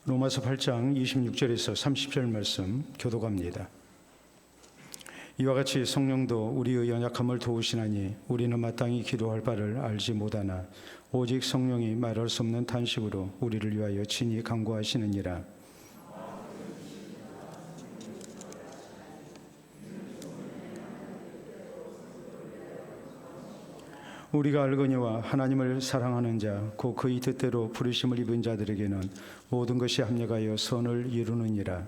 로마서 8장 26절에서 30절 말씀 교독합니다. 이와 같이 성령도 우리의 연약함을 도우시나니 우리는 마땅히 기도할 바를 알지 못하나 오직 성령이 말할 수 없는 탄식으로 우리를 위하여 친히 간구하시느니라. 우리가 알거니와 하나님을 사랑하는 자, 곧 그의 뜻대로 부르심을 입은 자들에게는 모든 것이 합력하여 선을 이루느니라.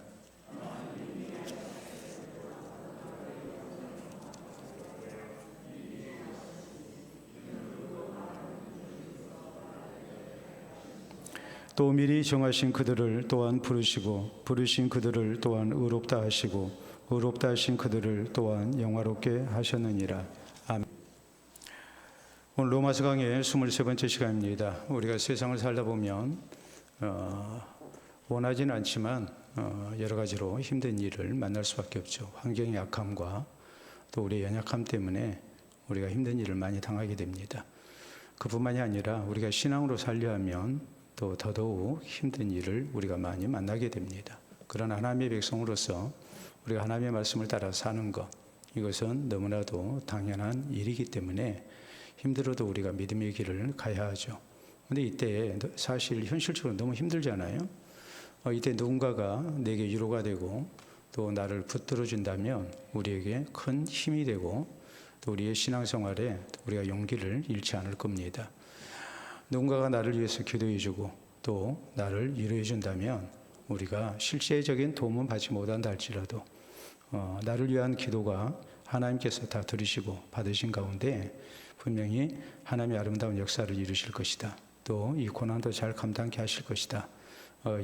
또 미리 정하신 그들을 또한 부르시고 부르신 그들을 또한 의롭다 하시고 의롭다 하신 그들을 또한 영화롭게 하셨느니라. 아멘. 오늘 로마서 강의 23번째 시간입니다. 우리가 세상을 살다 보면 원하지는 않지만 여러 가지로 힘든 일을 만날 수밖에 없죠. 환경의 약함과 또 우리의 연약함 때문에 우리가 힘든 일을 많이 당하게 됩니다. 그뿐만이 아니라 우리가 신앙으로 살려 하면 또 더더욱 힘든 일을 우리가 많이 만나게 됩니다. 그런 하나님의 백성으로서 우리가 하나님의 말씀을 따라 사는 것, 이것은 너무나도 당연한 일이기 때문에 힘들어도 우리가 믿음의 길을 가야 하죠. 그런데 이때 사실 현실적으로 너무 힘들잖아요. 이때 누군가가 내게 위로가 되고 또 나를 붙들어 준다면 우리에게 큰 힘이 되고 또 우리의 신앙생활에 우리가 용기를 잃지 않을 겁니다. 누군가가 나를 위해서 기도해 주고 또 나를 위로해 준다면 우리가 실제적인 도움은 받지 못한다 할지라도 나를 위한 기도가 하나님께서 다 들으시고 받으신 가운데 분명히 하나님의 아름다운 역사를 이루실 것이다. 또 이 고난도 잘 감당케 하실 것이다.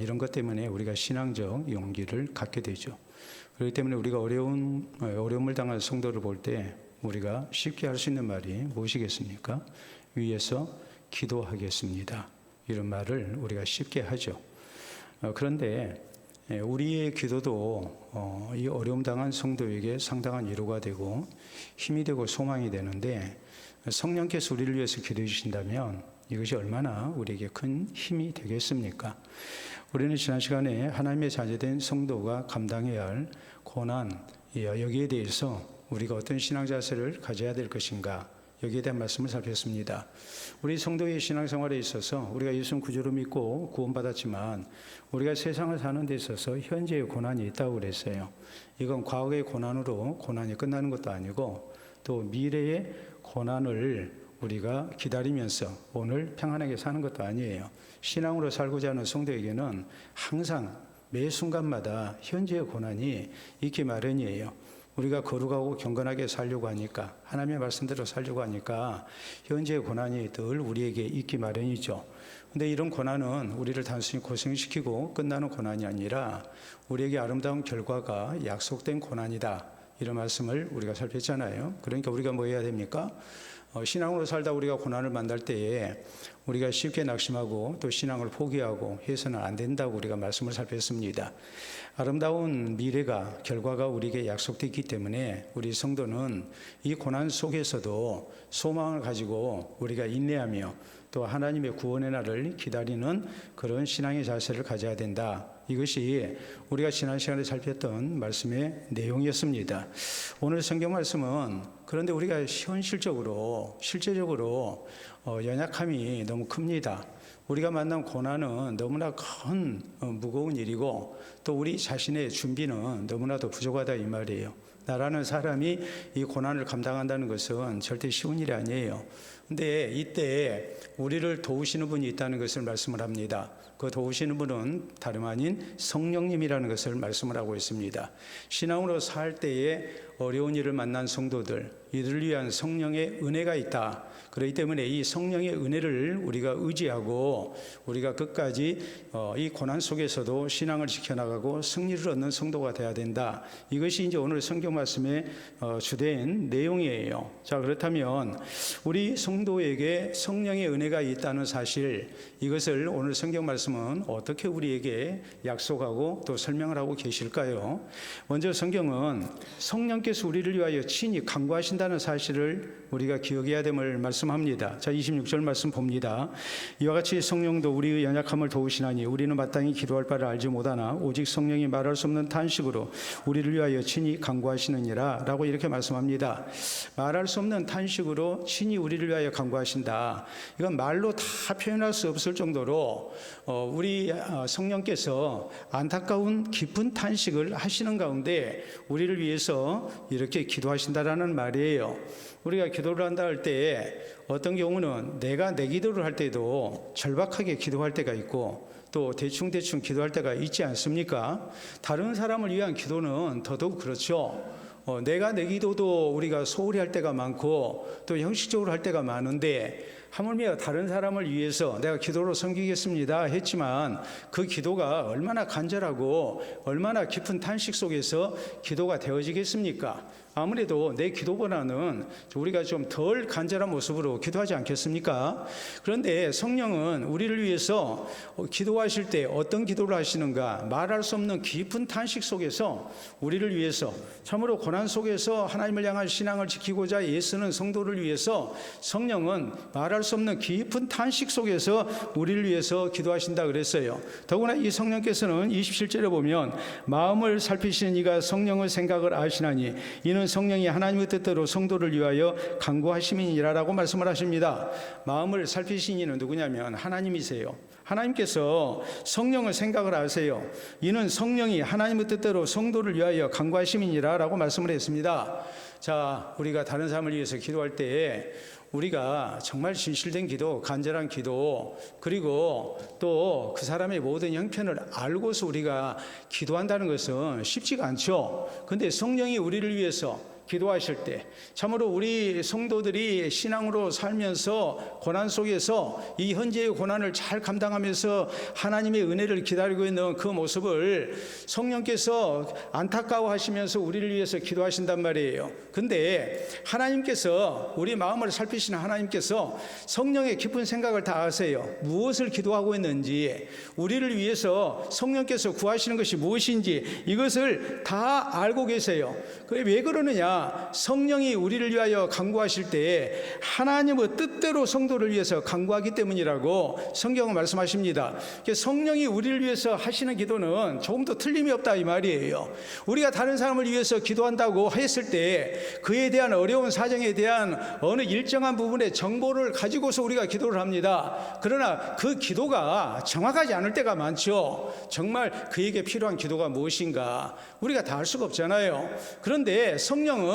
이런 것 때문에 우리가 신앙적 용기를 갖게 되죠. 그렇기 때문에 우리가 어려움을 당한 성도를 볼 때 우리가 쉽게 할 수 있는 말이 무엇이겠습니까? 위에서 기도하겠습니다. 이런 말을 우리가 쉽게 하죠. 그런데 우리의 기도도 이 어려움 당한 성도에게 상당한 위로가 되고 힘이 되고 소망이 되는데 성령께서 우리를 위해서 기도해 주신다면 이것이 얼마나 우리에게 큰 힘이 되겠습니까? 우리는 지난 시간에 하나님의 자녀된 성도가 감당해야 할 고난, 여기에 대해서 우리가 어떤 신앙 자세를 가져야 될 것인가, 여기에 대한 말씀을 살폈습니다. 우리 성도의 신앙생활에 있어서 우리가 예수님 구주로 믿고 구원받았지만 우리가 세상을 사는 데 있어서 현재의 고난이 있다고 그랬어요. 이건 과거의 고난으로 고난이 끝나는 것도 아니고 또 미래의 고난을 우리가 기다리면서 오늘 평안하게 사는 것도 아니에요. 신앙으로 살고자 하는 성도에게는 항상 매 순간마다 현재의 고난이 있기 마련이에요. 우리가 거룩하고 경건하게 살려고 하니까, 하나님의 말씀대로 살려고 하니까 현재의 고난이 늘 우리에게 있기 마련이죠. 그런데 이런 고난은 우리를 단순히 고생시키고 끝나는 고난이 아니라 우리에게 아름다운 결과가 약속된 고난이다. 이런 말씀을 우리가 살폈잖아요. 그러니까 우리가 뭐 해야 됩니까? 신앙으로 살다 우리가 고난을 만날 때에 우리가 쉽게 낙심하고 또 신앙을 포기하고 해서는 안 된다고 우리가 말씀을 살폈습니다. 아름다운 미래가, 결과가 우리에게 약속되어 있기 때문에 우리 성도는 이 고난 속에서도 소망을 가지고 우리가 인내하며 또 하나님의 구원의 날을 기다리는 그런 신앙의 자세를 가져야 된다. 이것이 우리가 지난 시간에 살폈던 말씀의 내용이었습니다. 오늘 성경 말씀은 그런데 우리가 실제적으로 연약함이 너무 큽니다. 우리가 만난 고난은 너무나 큰 무거운 일이고 또 우리 자신의 준비는 너무나도 부족하다 이 말이에요. 나라는 사람이 이 고난을 감당한다는 것은 절대 쉬운 일이 아니에요. 근데 이때 우리를 도우시는 분이 있다는 것을 말씀을 합니다. 그 도우시는 분은 다름 아닌 성령님이라는 것을 말씀을 하고 있습니다. 신앙으로 살 때에 어려운 일을 만난 성도들, 이들을 위한 성령의 은혜가 있다. 그렇기 때문에 이 성령의 은혜를 우리가 의지하고 우리가 끝까지 이 고난 속에서도 신앙을 지켜나가고 승리를 얻는 성도가 되어야 된다. 이것이 이제 오늘 성경 성경 말씀의 주된 내용이에요. 자, 그렇다면 우리 성도에게 성령의 은혜가 있다는 사실, 이것을 오늘 성경 말씀은 어떻게 우리에게 약속하고 또 설명을 하고 계실까요? 먼저 성경은 성령께서 우리를 위하여 친히 간구하신다는 사실을 우리가 기억해야 됨을 말씀합니다. 자, 26절 말씀 봅니다. 이와 같이 성령도 우리의 연약함을 도우시나니 우리는 마땅히 기도할 바를 알지 못하나 오직 성령이 말할 수 없는 탄식으로 우리를 위하여 친히 간구하시느니라 라고 이렇게 말씀합니다. 말할 수 없는 탄식으로 친히 우리를 위하여 간구하신다. 이건 말로 다 표현할 수 없을 정도로 우리 성령께서 안타까운 깊은 탄식을 하시는 가운데 우리를 위해서 이렇게 기도하신다라는 말이에요. 우리가 기도를 한다 할 때 어떤 경우는 내가 내 기도를 할 때도 절박하게 기도할 때가 있고 또 대충 기도할 때가 있지 않습니까? 다른 사람을 위한 기도는 더더욱 그렇죠. 내가 내 기도도 우리가 소홀히 할 때가 많고 또 형식적으로 할 때가 많은데 하물며 다른 사람을 위해서 내가 기도로 섬기겠습니다 했지만 그 기도가 얼마나 간절하고 얼마나 깊은 탄식 속에서 기도가 되어지겠습니까? 아무래도 내 기도보다는 우리가 좀 덜 간절한 모습으로 기도하지 않겠습니까? 그런데 성령은 우리를 위해서 기도하실 때 어떤 기도를 하시는가? 말할 수 없는 깊은 탄식 속에서 우리를 위해서 참으로 고난 속에서 하나님을 향한 신앙을 지키고자 애쓰는 성도를 위해서 성령은 말할 수 없는 깊은 탄식 속에서 우리를 위해서 기도하신다 그랬어요. 더구나 이 성령께서는 27절에 보면 마음을 살피시는 이가 성령의 생각을 아시나니 이는 성령이 하나님의 뜻대로 성도를 위하여 간구하심이니라라고 말씀을 하십니다. 마음을 살피신 이는 누구냐면 하나님이세요. 하나님께서 성령의 생각을 아세요. 이는 성령이 하나님의 뜻대로 성도를 위하여 간구하심이니라라고 말씀을 했습니다. 자, 우리가 다른 사람을 위해서 기도할 때 우리가 정말 진실된 기도, 간절한 기도, 그리고 또 그 사람의 모든 형편을 알고서 우리가 기도한다는 것은 쉽지가 않죠. 근데 성령이 우리를 위해서 기도하실 때 참으로 우리 성도들이 신앙으로 살면서 고난 속에서 이 현재의 고난을 잘 감당하면서 하나님의 은혜를 기다리고 있는 그 모습을 성령께서 안타까워하시면서 우리를 위해서 기도하신단 말이에요. 근데 하나님께서 우리 마음을 살피시는 하나님께서 성령의 깊은 생각을 다 아세요. 무엇을 기도하고 있는지, 우리를 위해서 성령께서 구하시는 것이 무엇인지 이것을 다 알고 계세요. 그게 왜 그러느냐? 성령이 우리를 위하여 간구하실 때 하나님의 뜻대로 성도를 위해서 간구하기 때문이라고 성경은 말씀하십니다. 성령이 우리를 위해서 하시는 기도는 조금도 틀림이 없다 이 말이에요. 우리가 다른 사람을 위해서 기도한다고 했을 때 그에 대한 어려운 사정에 대한 어느 일정한 부분의 정보를 가지고서 우리가 기도를 합니다. 그러나 그 기도가 정확하지 않을 때가 많죠. 정말 그에게 필요한 기도가 무엇인가 우리가 다 알 수가 없잖아요. 그런데 성령은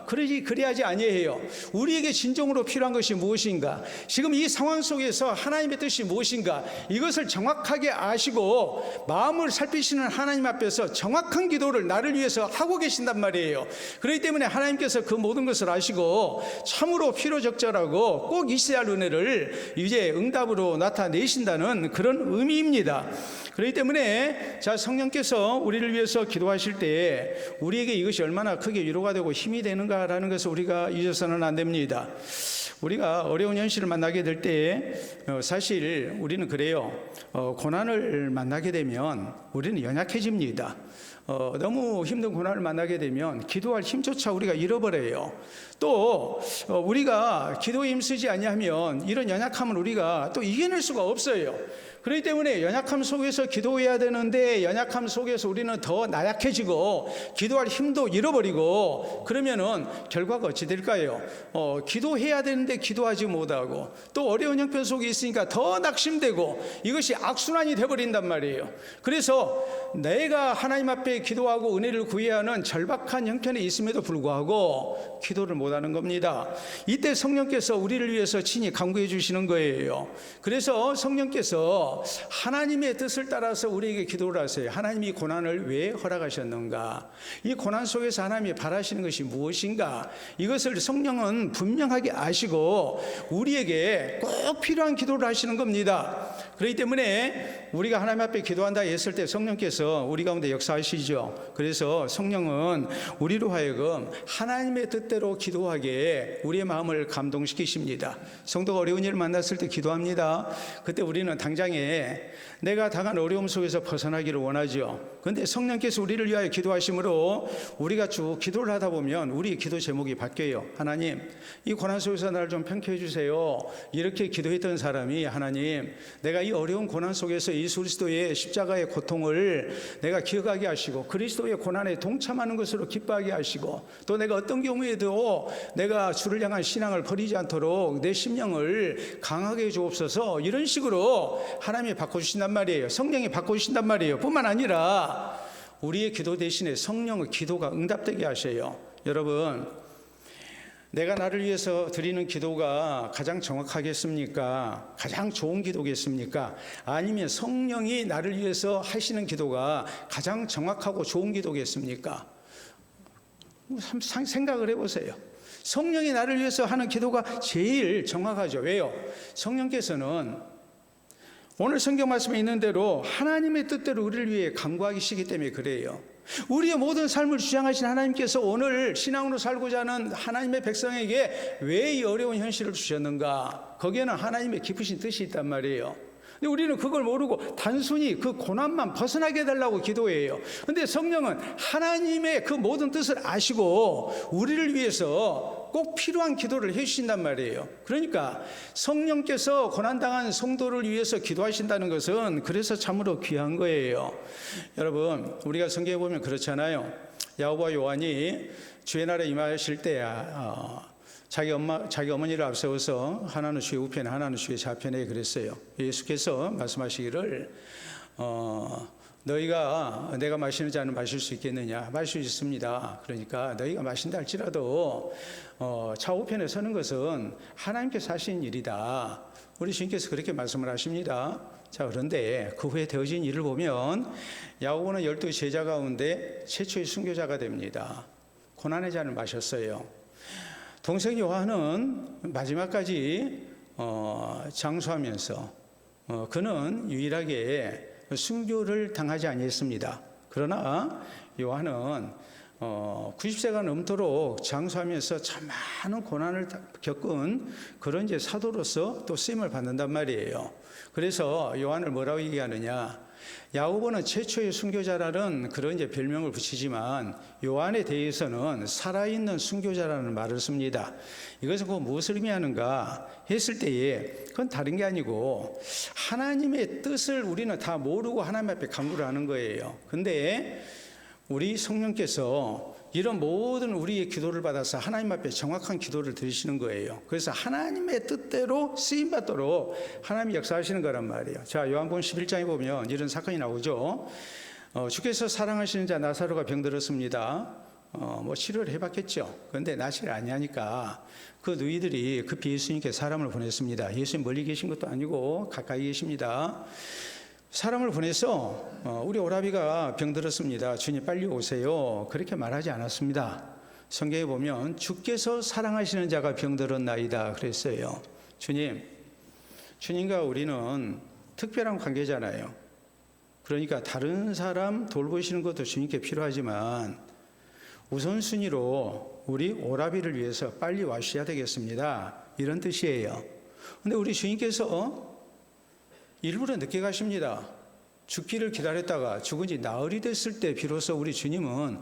그리하지 아니해요. 우리에게 진정으로 필요한 것이 무엇인가, 지금 이 상황 속에서 하나님의 뜻이 무엇인가, 이것을 정확하게 아시고 마음을 살피시는 하나님 앞에서 정확한 기도를 나를 위해서 하고 계신단 말이에요. 그렇기 때문에 하나님께서 그 모든 것을 아시고 참으로 필요적절하고 꼭 있어야 할 은혜를 이제 응답으로 나타내신다는 그런 의미입니다. 그렇기 때문에 자, 성령께서 우리를 위해서 기도하실 때 우리에게 이것이 얼마나 크게 위로가 되고 힘이 되는가라는 것을 우리가 잊어서는 안 됩니다. 우리가 어려운 현실을 만나게 될 때 사실 우리는 그래요. 고난을 만나게 되면 우리는 연약해집니다. 너무 힘든 고난을 만나게 되면 기도할 힘조차 우리가 잃어버려요. 또 우리가 기도에 힘쓰지 아니하면 이런 연약함을 우리가 또 이겨낼 수가 없어요. 그렇기 때문에 연약함 속에서 기도해야 되는데 연약함 속에서 우리는 더 나약해지고 기도할 힘도 잃어버리고 그러면은 결과가 어찌 될까요? 기도해야 되는데 기도하지 못하고 또 어려운 형편 속에 있으니까 더 낙심되고 이것이 악순환이 되어버린단 말이에요. 그래서 내가 하나님 앞에 기도하고 은혜를 구해야 하는 절박한 형편에 있음에도 불구하고 기도를 못하는 겁니다. 이때 성령께서 우리를 위해서 친히 간구해 주시는 거예요. 그래서 성령께서 그래서 하나님의 뜻을 따라서 우리에게 기도를 하세요. 하나님이 고난을 왜 허락하셨는가? 이 고난 속에서 하나님이 바라시는 것이 무엇인가? 이것을 성령은 분명하게 아시고 우리에게 꼭 필요한 기도를 하시는 겁니다. 그렇기 때문에 우리가 하나님 앞에 기도한다 했을 때 성령께서 우리 가운데 역사하시죠. 그래서 성령은 우리로 하여금 하나님의 뜻대로 기도하게 우리의 마음을 감동시키십니다. 성도가 어려운 일을 만났을 때 기도합니다. 그때 우리는 당장에 내가 당한 어려움 속에서 벗어나기를 원하죠. 그런데 성령께서 우리를 위하여 기도하심으로 우리가 쭉 기도를 하다 보면 우리 기도 제목이 바뀌어요. 하나님, 이 고난 속에서 나를 좀 평가해 주세요. 이렇게 기도했던 사람이 하나님, 내가 이 어려운 고난 속에서 예수 그리스도의 십자가의 고통을 내가 기억하게 하시고 그리스도의 고난에 동참하는 것으로 기뻐하게 하시고 또 내가 어떤 경우에도 내가 주를 향한 신앙을 버리지 않도록 내 심령을 강하게 해 주옵소서. 이런 식으로 하나님이 바꿔주신단 말이에요. 성령이 바꿔주신단 말이에요. 뿐만 아니라 우리의 기도 대신에 성령의 기도가 응답되게 하셔요. 여러분, 내가 나를 위해서 드리는 기도가 가장 정확하겠습니까? 가장 좋은 기도겠습니까? 아니면 성령이 나를 위해서 하시는 기도가 가장 정확하고 좋은 기도겠습니까? 생각을 해보세요. 성령이 나를 위해서 하는 기도가 제일 정확하죠. 왜요? 성령께서는 오늘 성경 말씀에 있는 대로 하나님의 뜻대로 우리를 위해 간구하시기 때문에 그래요. 우리의 모든 삶을 주장하신 하나님께서 오늘 신앙으로 살고자 하는 하나님의 백성에게 왜 이 어려운 현실을 주셨는가? 거기에는 하나님의 깊으신 뜻이 있단 말이에요. 근데 우리는 그걸 모르고 단순히 그 고난만 벗어나게 해달라고 기도해요. 근데 성령은 하나님의 그 모든 뜻을 아시고 우리를 위해서 꼭 필요한 기도를 해주신단 말이에요. 그러니까 성령께서 고난당한 성도를 위해서 기도하신다는 것은 그래서 참으로 귀한 거예요. 여러분, 우리가 성경에 보면 그렇잖아요. 야고보와 요한이 주의 날에 임하실 때 자기 어머니를 앞세워서 하나는 주의 우편에 하나는 주의 좌편에 그랬어요. 예수께서 말씀하시기를 너희가 내가 마시는 잔을 마실 수 있겠느냐? 마실 수 있습니다. 그러니까 너희가 마신다 할지라도 좌우편에 서는 것은 하나님께서 하신 일이다. 우리 주님께서 그렇게 말씀을 하십니다. 자, 그런데 그 후에 되어진 일을 보면 야고보는 12 제자 가운데 최초의 순교자가 됩니다. 고난의 잔을 마셨어요. 동생 요한은 마지막까지 장수하면서 그는 유일하게 순교를 당하지 아니했습니다. 그러나 요한은 90세가 넘도록 장수하면서 참 많은 고난을 겪은 그런 이제 사도로서 또 쓰임을 받는단 말이에요. 그래서 요한을 뭐라고 얘기하느냐? 야고보는 최초의 순교자라는 그런 이제 별명을 붙이지만 요한에 대해서는 살아있는 순교자라는 말을 씁니다. 이것은 그 무엇을 의미하는가 했을 때에 그건 다른 게 아니고 하나님의 뜻을 우리는 다 모르고 하나님 앞에 간구를 하는 거예요. 근데 우리 성령께서 이런 모든 우리의 기도를 받아서 하나님 앞에 정확한 기도를 드리시는 거예요. 그래서 하나님의 뜻대로 쓰임받도록 하나님이 역사하시는 거란 말이에요. 자, 요한복음 11장에 보면 이런 사건이 나오죠. 주께서 사랑하시는 자 나사로가 병들었습니다. 치료를 해봤겠죠. 그런데 낫지를 아니하니까 그 누이들이 급히 예수님께 사람을 보냈습니다. 예수님 멀리 계신 것도 아니고 가까이 계십니다. 사람을 보내서 우리 오라비가 병들었습니다. 주님 빨리 오세요. 그렇게 말하지 않았습니다. 성경에 보면 주께서 사랑하시는 자가 병들었나이다 그랬어요. 주님과 우리는 특별한 관계잖아요. 그러니까 다른 사람 돌보시는 것도 주님께 필요하지만 우선순위로 우리 오라비를 위해서 빨리 와주셔야 되겠습니다. 이런 뜻이에요. 그런데 우리 주님께서 일부러 늦게 가십니다. 죽기를 기다렸다가 죽은 지 나흘이 됐을 때 비로소 우리 주님은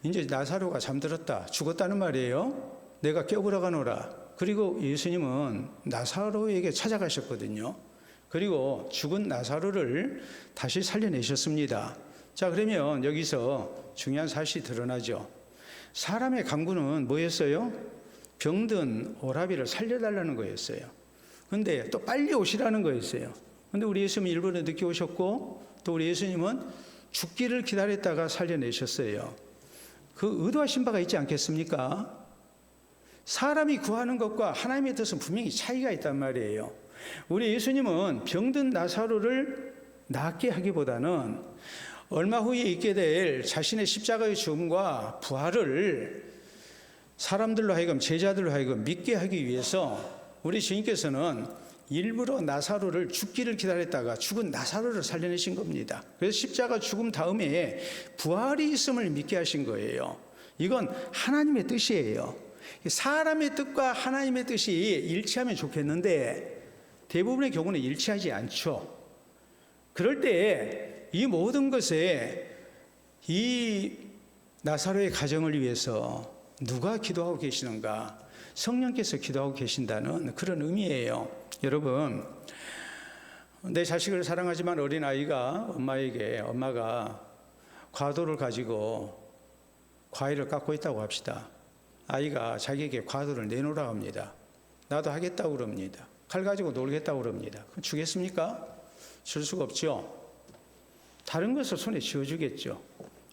이제 나사로가 잠들었다, 죽었다는 말이에요. 내가 깨우러 가노라. 그리고 예수님은 나사로에게 찾아가셨거든요. 그리고 죽은 나사로를 다시 살려내셨습니다. 자, 그러면 여기서 중요한 사실이 드러나죠. 사람의 간구는 뭐였어요? 병든 오라비를 살려달라는 거였어요. 근데 또 빨리 오시라는 거였어요. 근데 우리 예수님은 일부러 늦게 오셨고 또 우리 예수님은 죽기를 기다렸다가 살려내셨어요. 그 의도하신 바가 있지 않겠습니까? 사람이 구하는 것과 하나님의 뜻은 분명히 차이가 있단 말이에요. 우리 예수님은 병든 나사로를 낫게 하기보다는 얼마 후에 있게 될 자신의 십자가의 죽음과 부활을 사람들로 하여금, 제자들로 하여금 믿게 하기 위해서 우리 주님께서는 일부러 나사로를 죽기를 기다렸다가 죽은 나사로를 살려내신 겁니다. 그래서 십자가 죽음 다음에 부활이 있음을 믿게 하신 거예요. 이건 하나님의 뜻이에요. 사람의 뜻과 하나님의 뜻이 일치하면 좋겠는데 대부분의 경우는 일치하지 않죠. 그럴 때 이 모든 것에 이 나사로의 가정을 위해서 누가 기도하고 계시는가? 성령께서 기도하고 계신다는 그런 의미예요. 여러분, 내 자식을 사랑하지만 어린아이가 엄마가 과도를 가지고 과일을 깎고 있다고 합시다. 아이가 자기에게 과도를 내놓으라고 합니다. 나도 하겠다고 그럽니다. 칼 가지고 놀겠다고 그럽니다. 그럼 주겠습니까? 줄 수가 없죠. 다른 것을 손에 쥐어주겠죠.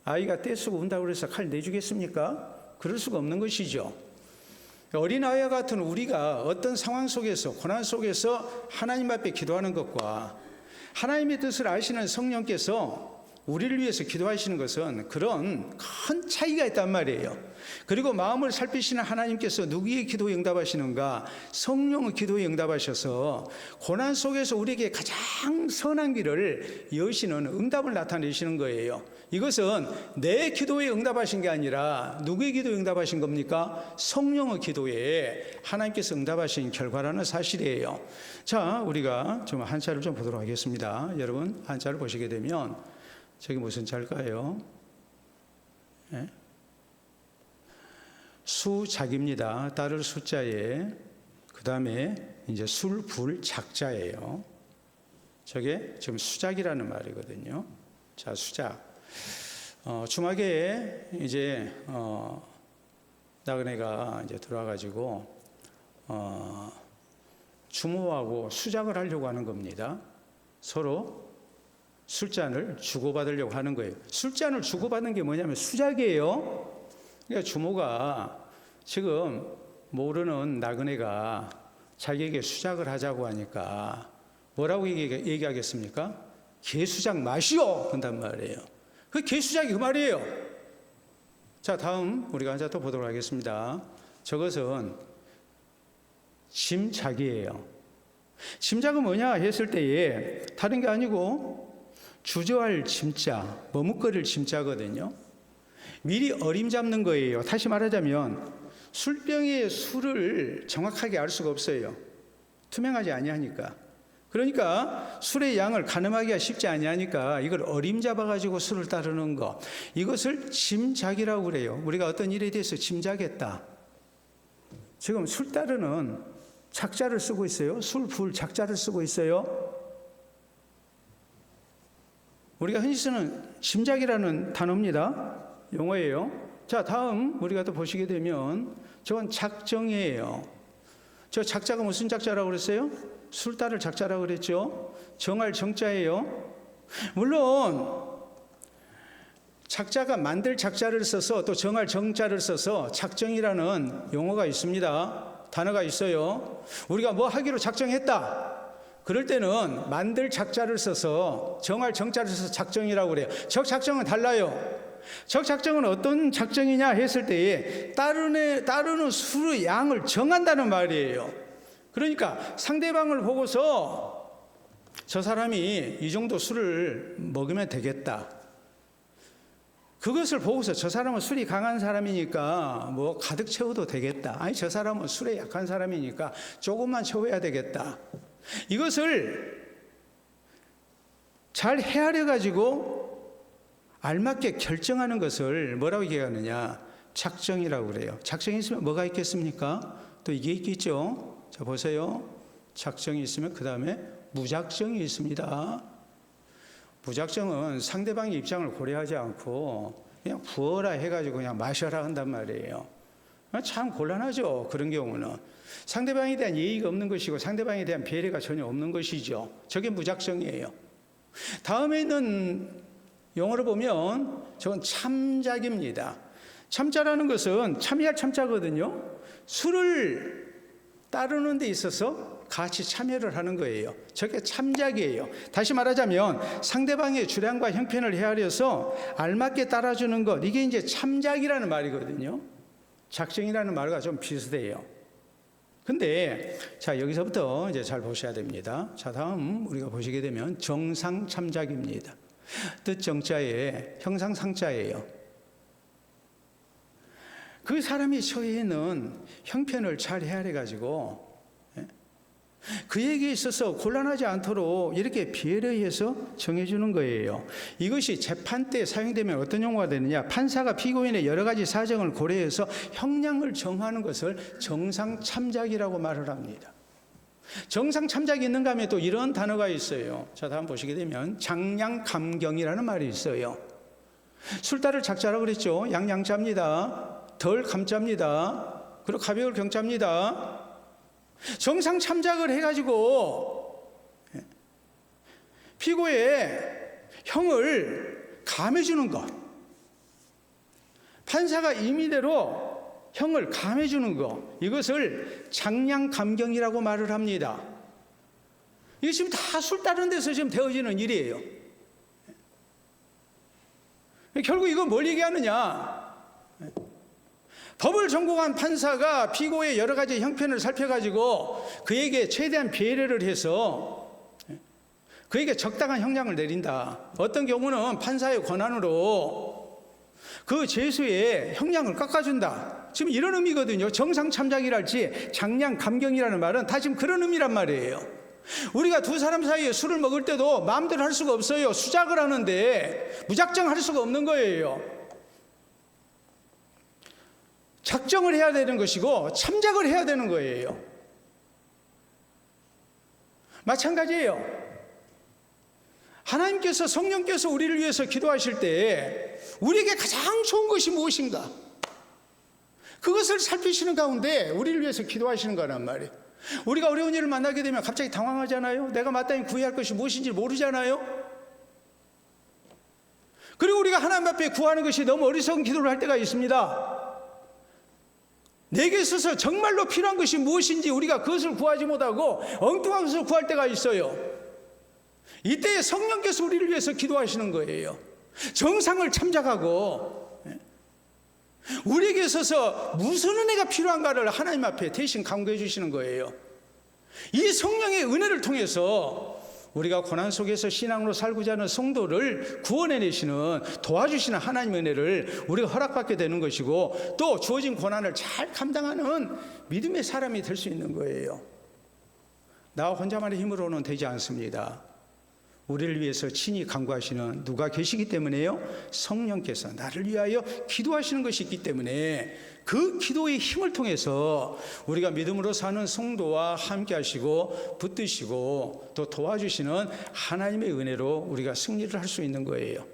아이가 떼쓰고 운다고 해서 칼 내주겠습니까? 그럴 수가 없는 것이죠. 어린아이와 같은 우리가 어떤 상황 속에서, 고난 속에서 하나님 앞에 기도하는 것과 하나님의 뜻을 아시는 성령께서 우리를 위해서 기도하시는 것은 그런 큰 차이가 있단 말이에요. 그리고 마음을 살피시는 하나님께서 누구의 기도에 응답하시는가? 성령의 기도에 응답하셔서 고난 속에서 우리에게 가장 선한 길을 여시는 응답을 나타내시는 거예요. 이것은 내 기도에 응답하신 게 아니라 누구의 기도에 응답하신 겁니까? 성령의 기도에 하나님께서 응답하신 결과라는 사실이에요. 자, 우리가 좀 한자를 좀 보도록 하겠습니다. 여러분, 한자를 보시게 되면 저게 무슨 자일까요? 네? 수작입니다. 따를 숫자에 그 다음에 이제 술불 작자예요. 저게 지금 수작이라는 말이거든요. 자, 수작. 주막에 이제 나그네가 이제 들어와가지고 주모하고 수작을 하려고 하는 겁니다. 서로 술잔을 주고받으려고 하는 거예요. 술잔을 주고받는 게 뭐냐면 수작이에요. 그러니까 주모가 지금 모르는 나그네가 자기에게 수작을 하자고 하니까 뭐라고 얘기하겠습니까? 개수작 마시오! 그런단 말이에요. 그 개수작이 그 말이에요. 자, 다음 우리가 한자 또 보도록 하겠습니다. 저것은 짐작이에요. 짐작은 뭐냐 했을 때에 다른 게 아니고 주저할 짐자, 머뭇거릴 짐자거든요. 미리 어림잡는 거예요. 다시 말하자면 술병의 술을 정확하게 알 수가 없어요. 투명하지 아니하니까. 그러니까 술의 양을 가늠하기가 쉽지 아니하니까 이걸 어림잡아가지고 술을 따르는 거, 이것을 짐작이라고 그래요. 우리가 어떤 일에 대해서 짐작했다. 지금 술 따르는 작자를 쓰고 있어요. 술불 작자를 쓰고 있어요. 우리가 흔히 쓰는 짐작이라는 단어입니다. 용어예요. 자, 다음 우리가 또 보시게 되면 저건 작정이에요. 저 작자가 무슨 작자라고 그랬어요? 술 따를 작자라고 그랬죠. 정할 정자예요. 물론 작자가 만들 작자를 써서 또 정할 정자를 써서 작정이라는 용어가 있습니다. 단어가 있어요. 우리가 뭐 하기로 작정했다. 그럴 때는 만들 작자를 써서 정할 정자를 써서 작정이라고 그래요. 적작정은 달라요. 적작정은 어떤 작정이냐 했을 때에 따르는 술의 양을 정한다는 말이에요. 그러니까 상대방을 보고서 저 사람이 이 정도 술을 먹으면 되겠다. 그것을 보고서 저 사람은 술이 강한 사람이니까 뭐 가득 채워도 되겠다. 아니, 저 사람은 술에 약한 사람이니까 조금만 채워야 되겠다. 이것을 잘 헤아려 가지고 알맞게 결정하는 것을 뭐라고 얘기하느냐? 작정이라고 그래요. 작정이 있으면 뭐가 있겠습니까? 또 이게 있겠죠. 자, 보세요. 작정이 있으면 그 다음에 무작정이 있습니다. 무작정은 상대방의 입장을 고려하지 않고 그냥 부어라 해가지고 그냥 마셔라 한단 말이에요. 참 곤란하죠. 그런 경우는 상대방에 대한 예의가 없는 것이고 상대방에 대한 배려가 전혀 없는 것이죠. 저게 무작정이에요. 다음에 있는 용어를 보면 저건 참작입니다. 참자라는 것은 참이야 참자거든요. 술을 따르는 데 있어서 같이 참여를 하는 거예요. 저게 참작이에요. 다시 말하자면 상대방의 주량과 형편을 헤아려서 알맞게 따라주는 것, 이게 이제 참작이라는 말이거든요. 작정이라는 말과 좀 비슷해요. 근데 자, 여기서부터 이제 잘 보셔야 됩니다. 자, 다음 우리가 보시게 되면 정상참작입니다. 뜻정자에 형상상자예요. 그 사람이 처해 있는 형편을 잘 헤아려 가지고 그에게 있어서 곤란하지 않도록 이렇게 배려해서 정해주는 거예요. 이것이 재판 때 사용되면 어떤 용어가 되느냐? 판사가 피고인의 여러 가지 사정을 고려해서 형량을 정하는 것을 정상참작이라고 말을 합니다. 정상참작이 있는가 하면 또 이런 단어가 있어요. 자, 다음 보시게 되면 장량감경이라는 말이 있어요. 술따를 작자라고 그랬죠. 양양자입니다. 덜 감자입니다. 그리고 가벼울 경자입니다. 정상 참작을 해가지고 피고의 형을 감해주는 것, 판사가 임의대로 형을 감해주는 것, 이것을 장량감경이라고 말을 합니다. 이게 지금 다 술 따른 데서 지금 되어지는 일이에요. 결국 이건 뭘 얘기하느냐? 법을 전공한 판사가 피고의 여러 가지 형편을 살펴가지고 그에게 최대한 배려를 해서 그에게 적당한 형량을 내린다. 어떤 경우는 판사의 권한으로 그 죄수의 형량을 깎아준다. 지금 이런 의미거든요. 정상참작이랄지 장량감경이라는 말은 다 지금 그런 의미란 말이에요. 우리가 두 사람 사이에 술을 먹을 때도 마음대로 할 수가 없어요. 수작을 하는데 무작정 할 수가 없는 거예요. 작정을 해야 되는 것이고 참작을 해야 되는 거예요. 마찬가지예요. 하나님께서, 성령께서 우리를 위해서 기도하실 때 우리에게 가장 좋은 것이 무엇인가? 그것을 살피시는 가운데 우리를 위해서 기도하시는 거란 말이에요. 우리가 어려운 일을 만나게 되면 갑자기 당황하잖아요. 내가 마땅히 구해야 할 것이 무엇인지 모르잖아요. 그리고 우리가 하나님 앞에 구하는 것이 너무 어리석은 기도를 할 때가 있습니다. 내게 있어서 정말로 필요한 것이 무엇인지 우리가 그것을 구하지 못하고 엉뚱한 것을 구할 때가 있어요. 이때 성령께서 우리를 위해서 기도하시는 거예요. 정상을 참작하고 우리에게 있어서 무슨 은혜가 필요한가를 하나님 앞에 대신 강구해 주시는 거예요. 이 성령의 은혜를 통해서 우리가 고난 속에서 신앙으로 살고자 하는 성도를 구원해내시는, 도와주시는 하나님의 은혜를 우리가 허락받게 되는 것이고, 또 주어진 고난을 잘 감당하는 믿음의 사람이 될 수 있는 거예요. 나 혼자만의 힘으로는 되지 않습니다. 우리를 위해서 친히 간구하시는 누가 계시기 때문에요? 성령께서 나를 위하여 기도하시는 것이 있기 때문에 그 기도의 힘을 통해서 우리가 믿음으로 사는 성도와 함께 하시고 붙드시고 또 도와주시는 하나님의 은혜로 우리가 승리를 할 수 있는 거예요.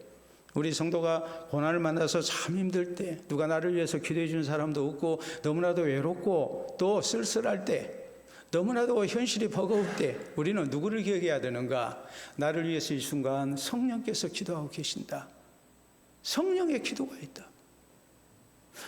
우리 성도가 고난을 만나서 참 힘들 때, 누가 나를 위해서 기도해 주는 사람도 없고 너무나도 외롭고 또 쓸쓸할 때, 너무나도 현실이 버거울 때 우리는 누구를 기억해야 되는가? 나를 위해서 이 순간 성령께서 기도하고 계신다. 성령의 기도가 있다.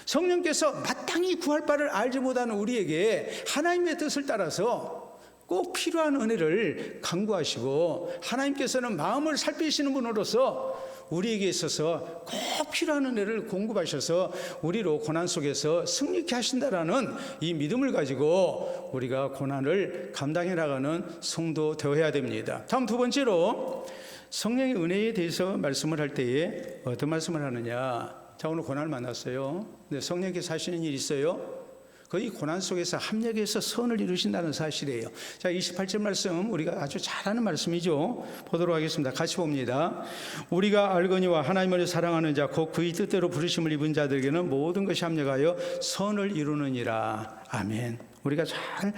성령께서 마땅히 구할 바를 알지 못하는 우리에게 하나님의 뜻을 따라서 꼭 필요한 은혜를 간구하시고, 하나님께서는 마음을 살피시는 분으로서 우리에게 있어서 꼭 필요한 은혜를 공급하셔서 우리로 고난 속에서 승리케 하신다라는 이 믿음을 가지고 우리가 고난을 감당해 나가는 성도 되어야 됩니다. 다음 두 번째로 성령의 은혜에 대해서 말씀을 할 때에 어떤 말씀을 하느냐? 자, 오늘 고난을 만났어요. 근데 성령께서 하시는 일이 있어요. 그 이 고난 속에서 합력해서 선을 이루신다는 사실이에요. 자, 28절 말씀 우리가 아주 잘 아는 말씀이죠. 보도록 하겠습니다. 같이 봅니다. 우리가 알거니와 하나님을 사랑하는 자 곧 그의 뜻대로 부르심을 입은 자들에게는 모든 것이 합력하여 선을 이루느니라. 아멘. 우리가 잘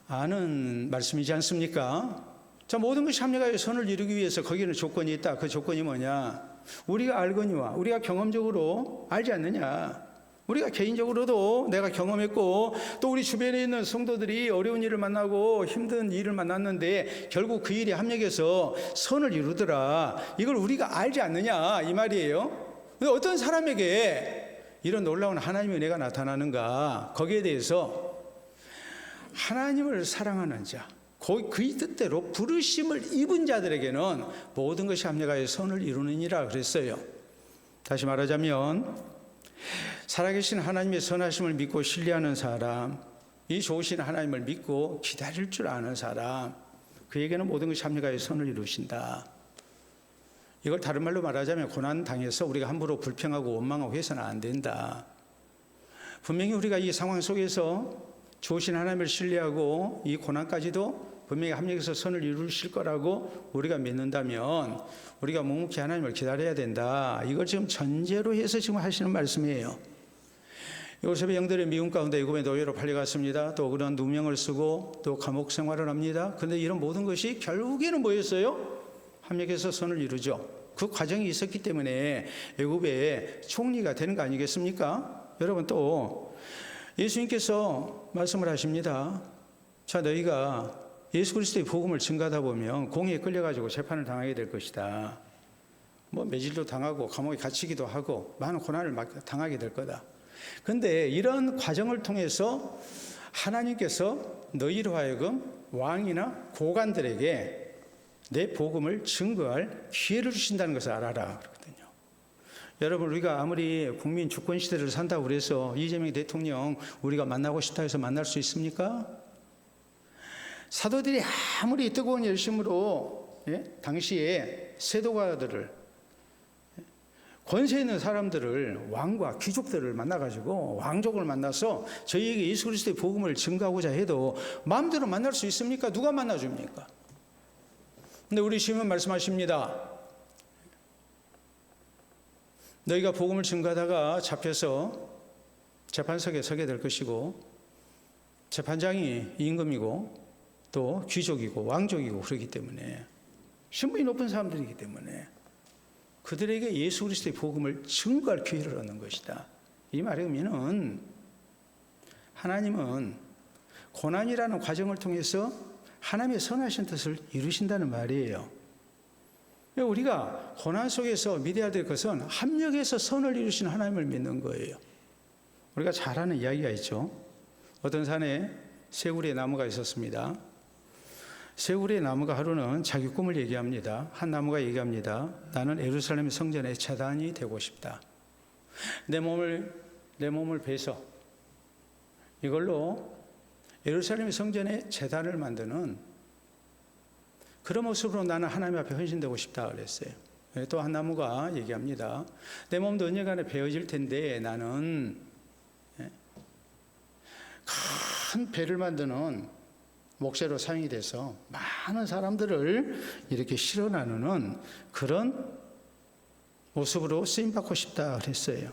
아는 말씀이지 않습니까? 자, 모든 것이 합력하여 선을 이루기 위해서 거기는 조건이 있다. 그 조건이 뭐냐? 우리가 알거니와, 우리가 경험적으로 알지 않느냐? 우리가 개인적으로도 내가 경험했고 또 우리 주변에 있는 성도들이 어려운 일을 만나고 힘든 일을 만났는데 결국 그 일이 합력해서 선을 이루더라. 이걸 우리가 알지 않느냐 이 말이에요. 근데 어떤 사람에게 이런 놀라운 하나님의 은혜가 나타나는가, 거기에 대해서 하나님을 사랑하는 자, 그의 뜻대로 부르심을 입은 자들에게는 모든 것이 합력하여 선을 이루느니라 그랬어요. 다시 말하자면 살아계신 하나님의 선하심을 믿고 신뢰하는 사람, 이 좋으신 하나님을 믿고 기다릴 줄 아는 사람, 그에게는 모든 것이 합력하여 선을 이루신다. 이걸 다른 말로 말하자면 고난 당해서 우리가 함부로 불평하고 원망하고 해서는 안 된다. 분명히 우리가 이 상황 속에서 좋으신 하나님을 신뢰하고 이 고난까지도 분명히 합력해서 선을 이루실 거라고 우리가 믿는다면 우리가 묵묵히 하나님을 기다려야 된다. 이걸 지금 전제로 해서 지금 하시는 말씀이에요. 요셉의 영들의 미움 가운데 애굽의 노예로 팔려갔습니다. 또 그런 누명을 쓰고 또 감옥 생활을 합니다. 그런데 이런 모든 것이 결국에는 뭐였어요? 합력해서 선을 이루죠. 그 과정이 있었기 때문에 애굽의 총리가 되는 거 아니겠습니까? 여러분, 또 예수님께서 말씀을 하십니다. 자, 너희가 예수 그리스도의 복음을 증거하다 보면 공의에 끌려가지고 재판을 당하게 될 것이다. 뭐 매질도 당하고 감옥에 갇히기도 하고 많은 고난을 당하게 될 거다. 그런데 이런 과정을 통해서 하나님께서 너희로 하여금 왕이나 고관들에게 내 복음을 증거할 기회를 주신다는 것을 알아라 그러거든요. 여러분, 우리가 아무리 국민 주권 시대를 산다고 그래서 이재명 대통령 우리가 만나고 싶다 해서 만날 수 있습니까? 사도들이 아무리 뜨거운 열심으로 당시에 세도가들을, 권세 있는 사람들을, 왕과 귀족들을 만나가지고 왕족을 만나서 저희에게 예수 그리스도의 복음을 증거하고자 해도 마음대로 만날 수 있습니까? 누가 만나줍니까? 근데 우리 주님은 말씀하십니다. 너희가 복음을 증거하다가 잡혀서 재판석에 서게 될 것이고 재판장이 임금이고 또 귀족이고 왕족이고 그러기 때문에 신분이 높은 사람들이기 때문에 그들에게 예수 그리스도의 복음을 증거할 기회를 얻는 것이다. 이 말의 의미는 하나님은 고난이라는 과정을 통해서 하나님의 선하신 뜻을 이루신다는 말이에요. 우리가 고난 속에서 믿어야 될 것은 합력해서 선을 이루신 하나님을 믿는 거예요. 우리가 잘 아는 이야기가 있죠. 어떤 산에 새우리의 나무가 있었습니다. 새우리의 나무가 하루는 자기 꿈을 얘기합니다. 한 나무가 얘기합니다. 나는 예루살렘 성전의 제단이 되고 싶다. 내 몸을 베서 이걸로 예루살렘 성전의 제단을 만드는 그런 모습으로 나는 하나님 앞에 헌신되고 싶다 그랬어요. 또 한 나무가 얘기합니다. 내 몸도 언젠가는 베어질 텐데 나는 큰 배를 만드는 목재로 사용이 돼서 많은 사람들을 이렇게 실어 나누는 그런 모습으로 쓰임받고 싶다 그랬어요.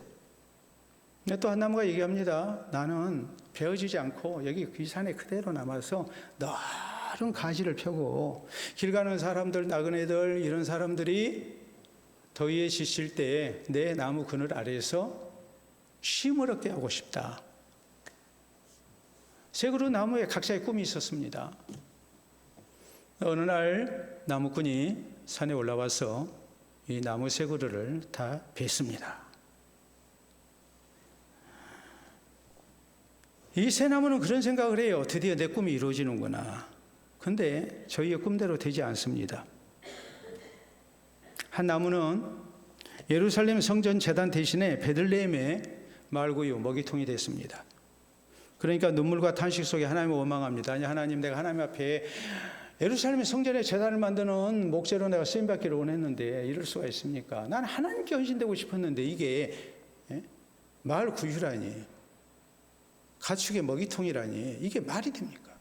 또 한 나무가 얘기합니다. 나는 베어지지 않고 여기 이 산에 그대로 남아서 넓은 가지를 펴고 길 가는 사람들, 나그네들 이런 사람들이 더위에 지칠 때 내 나무 그늘 아래에서 쉼을 얻게 하고 싶다. 세 그루 나무에 각자의 꿈이 있었습니다. 어느 날 나무꾼이 산에 올라와서 이 나무 세 그루를 다 뱄습니다. 이 새 나무는 그런 생각을 해요. 드디어 내 꿈이 이루어지는구나. 그런데 저희의 꿈대로 되지 않습니다. 한 나무는 예루살렘 성전 제단 대신에 베들레헴의 말구유 먹이통이 됐습니다. 그러니까 눈물과 탄식 속에 하나님을 원망합니다. 아니 하나님, 내가 하나님 앞에 예루살렘 성전의 제단을 만드는 목재로 내가 쓰임받기를 원했는데 이럴 수가 있습니까? 난 하나님께 헌신되고 싶었는데 이게 마을 구유라니, 가축의 먹이통이라니, 이게 말이 됩니까?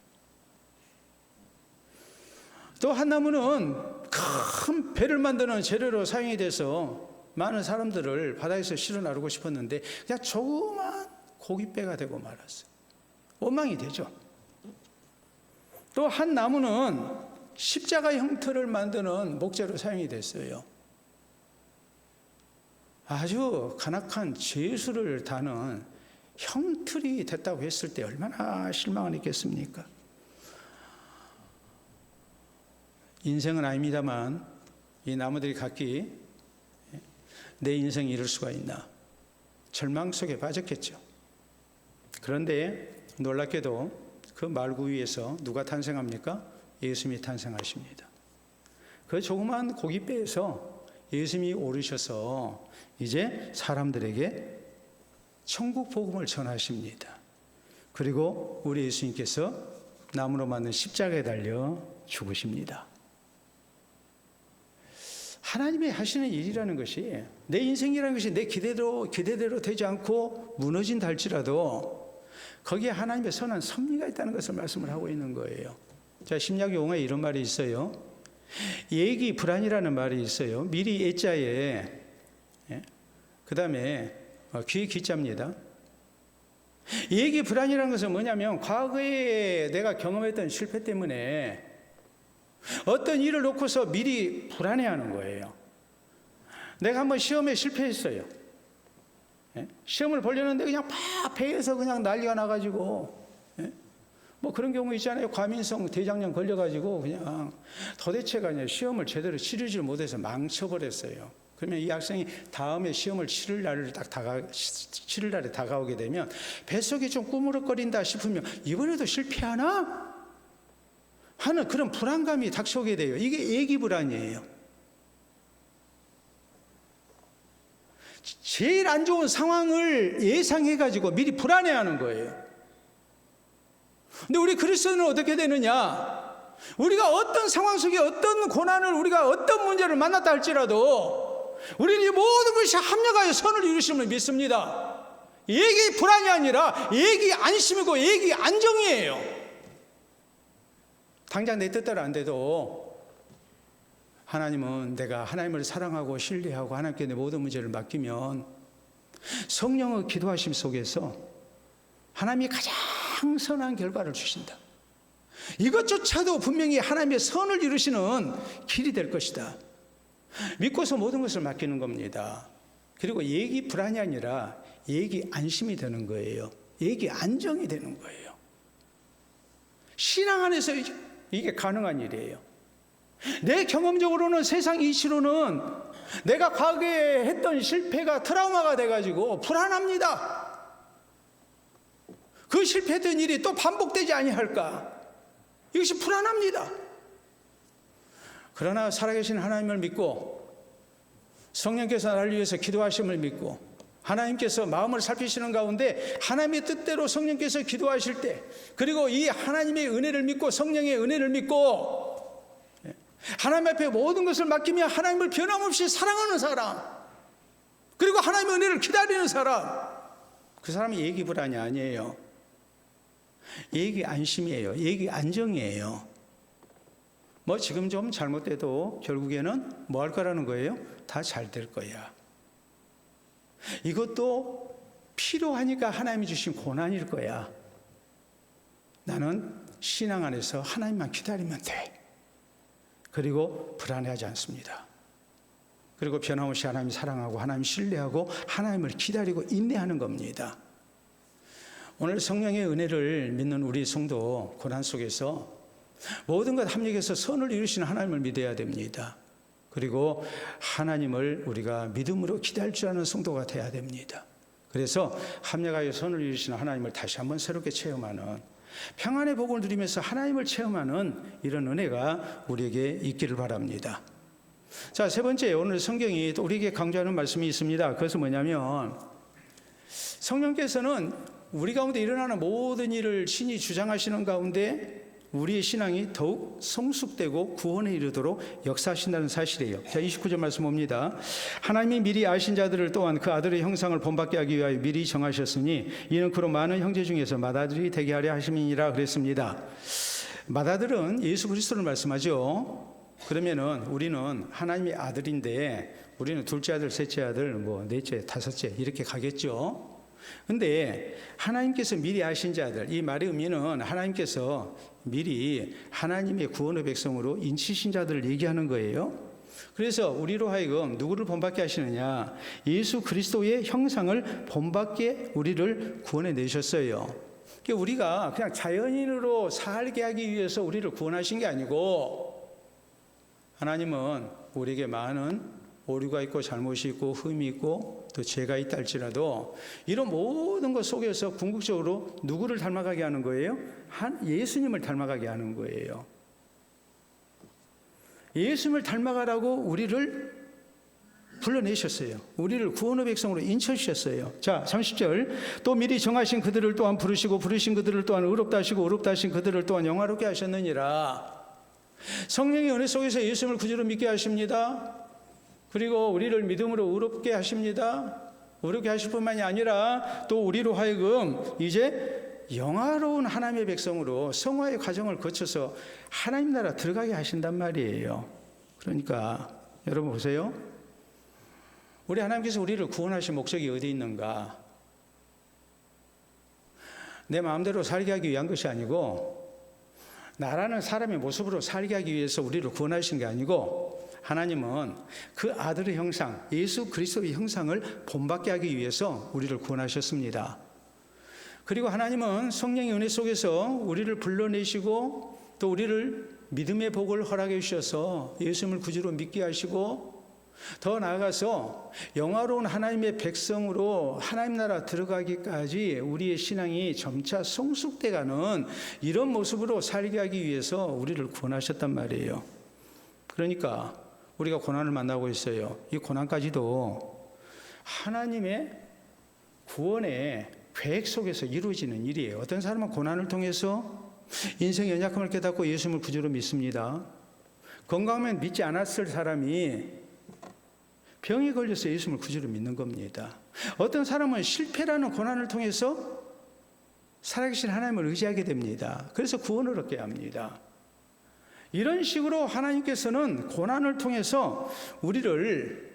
또 한 나무는 큰 배를 만드는 재료로 사용이 돼서 많은 사람들을 바다에서 실어 나르고 싶었는데 그냥 조그만 고깃배가 되고 말았어요. 원망이 되죠. 또 한 나무는 십자가 형태를 만드는 목재로 사용이 됐어요. 아주 간악한 죄수를 다는 형틀이 됐다고 했을 때 얼마나 실망을 했겠습니까? 인생은 아닙니다만 이 나무들이 각기 내 인생이 이럴 수가 있나 절망 속에 빠졌겠죠. 그런데 놀랍게도 그 말구 위에서 누가 탄생합니까? 예수님이 탄생하십니다. 그 조그만 고깃배에서 예수님이 오르셔서 이제 사람들에게 천국 복음을 전하십니다. 그리고 우리 예수님께서 나무로 만든 십자가에 달려 죽으십니다. 하나님이 하시는 일이라는 것이, 내 인생이라는 것이 내 기대대로 되지 않고 무너진다 할지라도 거기에 하나님의 선한 섭리가 있다는 것을 말씀을 하고 있는 거예요. 자, 신약 용어에 이런 말이 있어요. 예기 불안이라는 말이 있어요. 미리 예자에, 그 다음에 귀의 기자입니다. 예기 불안이라는 것은 뭐냐면, 과거에 내가 경험했던 실패 때문에 어떤 일을 놓고서 미리 불안해하는 거예요. 내가 한번 시험에 실패했어요. 시험을 보려는데 그냥 막 배에서 그냥 난리가 나가지고, 뭐 그런 경우 있잖아요. 과민성 대장염 걸려가지고 그냥 도대체가 그냥 시험을 제대로 치르지 못해서 망쳐버렸어요. 그러면 이 학생이 다음에 시험을 치를 날에 다가오게 되면 뱃속이 좀 꾸물거린다 싶으면 이번에도 실패하나? 하는 그런 불안감이 닥쳐오게 돼요. 이게 예기 불안이에요. 제일 안 좋은 상황을 예상해가지고 미리 불안해하는 거예요. 근데 우리 그리스도는 어떻게 되느냐? 우리가 어떤 상황 속에 어떤 고난을, 우리가 어떤 문제를 만났다 할지라도 우리는 이 모든 것이 합력하여 선을 이루심을 믿습니다. 예기 불안이 아니라 예기 안심이고 예기 안정이에요. 당장 내 뜻대로 안 돼도 하나님은, 내가 하나님을 사랑하고 신뢰하고 하나님께 내 모든 문제를 맡기면 성령의 기도하심 속에서 하나님이 가장 선한 결과를 주신다. 이것조차도 분명히 하나님의 선을 이루시는 길이 될 것이다. 믿고서 모든 것을 맡기는 겁니다. 그리고 예기 불안이 아니라 예기 안심이 되는 거예요. 예기 안정이 되는 거예요. 신앙 안에서 이게 가능한 일이에요. 내 경험적으로는, 세상 이치로는 내가 과거에 했던 실패가 트라우마가 돼가지고 불안합니다. 그 실패했던 일이 또 반복되지 아니할까? 이것이 불안합니다. 그러나 살아계신 하나님을 믿고 성령께서 나를 위해서 기도하심을 믿고 하나님께서 마음을 살피시는 가운데 하나님의 뜻대로 성령께서 기도하실 때, 그리고 이 하나님의 은혜를 믿고 성령의 은혜를 믿고 하나님 앞에 모든 것을 맡기며 하나님을 변함없이 사랑하는 사람, 그리고 하나님의 은혜를 기다리는 사람, 그 사람이 예기 불안이 아니에요. 예기 안심이에요. 예기 안정이에요. 뭐 지금 좀 잘못돼도 결국에는 뭐 할 거라는 거예요? 다 잘 될 거야. 이것도 필요하니까 하나님이 주신 고난일 거야. 나는 신앙 안에서 하나님만 기다리면 돼. 그리고 불안해하지 않습니다. 그리고 변함없이 하나님 사랑하고 하나님 신뢰하고 하나님을 기다리고 인내하는 겁니다. 오늘 성령의 은혜를 믿는 우리 성도, 고난 속에서 모든 것 합력해서 선을 이루시는 하나님을 믿어야 됩니다. 그리고 하나님을 우리가 믿음으로 기다릴 줄 아는 성도가 되어야 됩니다. 그래서 합력하여 선을 이루시는 하나님을 다시 한번 새롭게 체험하는, 평안의 복을 누리면서 하나님을 체험하는 이런 은혜가 우리에게 있기를 바랍니다. 자, 세 번째, 오늘 성경이 또 우리에게 강조하는 말씀이 있습니다. 그것은 뭐냐면, 성령께서는 우리 가운데 일어나는 모든 일을 신이 주장하시는 가운데 우리의 신앙이 더욱 성숙되고 구원에 이르도록 역사하신다는 사실이에요. 자, 29절 말씀 봅니다. 하나님이 미리 아신 자들을 또한 그 아들의 형상을 본받게 하기 위하여 미리 정하셨으니 이는 그로 많은 형제 중에서 맏아들이 되게 하려 하심이니라 그랬습니다. 맏아들은 예수 그리스도를 말씀하죠. 그러면은 우리는 하나님의 아들인데 우리는 둘째 아들, 셋째 아들, 뭐 넷째, 다섯째 이렇게 가겠죠. 근데 하나님께서 미리 아신 자들, 이 말의 의미는 하나님께서 미리 하나님의 구원의 백성으로 인치신 자들을 얘기하는 거예요. 그래서 우리로 하여금 누구를 본받게 하시느냐? 예수 그리스도의 형상을 본받게 우리를 구원해 내셨어요. 우리가 그냥 자연인으로 살게 하기 위해서 우리를 구원하신 게 아니고, 하나님은 우리에게 많은 오류가 있고 잘못이 있고 흠이 있고 또 죄가 있다 할지라도 이런 모든 것 속에서 궁극적으로 누구를 닮아가게 하는 거예요? 예수님을 닮아가게 하는 거예요. 예수님을 닮아가라고 우리를 불러내셨어요. 우리를 구원의 백성으로 인쳐주셨어요. 자, 30절. 또 미리 정하신 그들을 또한 부르시고 부르신 그들을 또한 의롭다 하시고 의롭다 하신 그들을 또한 영화롭게 하셨느니라. 성령의 은혜 속에서 예수님을 구주로 믿게 하십니다. 그리고 우리를 믿음으로 의롭게 하십니다. 의롭게 하실 뿐만이 아니라 또 우리로 하여금 이제 영화로운 하나님의 백성으로 성화의 과정을 거쳐서 하나님 나라 들어가게 하신단 말이에요. 그러니까 여러분 보세요. 우리 하나님께서 우리를 구원하신 목적이 어디 있는가? 내 마음대로 살게 하기 위한 것이 아니고 나라는 사람의 모습으로 살게 하기 위해서 우리를 구원하신 게 아니고 하나님은 그 아들의 형상, 예수 그리스도의 형상을 본받게 하기 위해서 우리를 구원하셨습니다. 그리고 하나님은 성령의 은혜 속에서 우리를 불러내시고 또 우리를 믿음의 복을 허락해 주셔서 예수님을 구주로 믿게 하시고 더 나아가서 영화로운 하나님의 백성으로 하나님 나라 들어가기까지 우리의 신앙이 점차 성숙돼가는 이런 모습으로 살게 하기 위해서 우리를 구원하셨단 말이에요. 그러니까 우리가 고난을 만나고 있어요. 이 고난까지도 하나님의 구원의 계획 속에서 이루어지는 일이에요. 어떤 사람은 고난을 통해서 인생의 연약함을 깨닫고 예수님을 구주로 믿습니다. 건강하면 믿지 않았을 사람이 병에 걸려서 예수님을 구주로 믿는 겁니다. 어떤 사람은 실패라는 고난을 통해서 살아계신 하나님을 의지하게 됩니다. 그래서 구원을 얻게 합니다. 이런 식으로 하나님께서는 고난을 통해서 우리를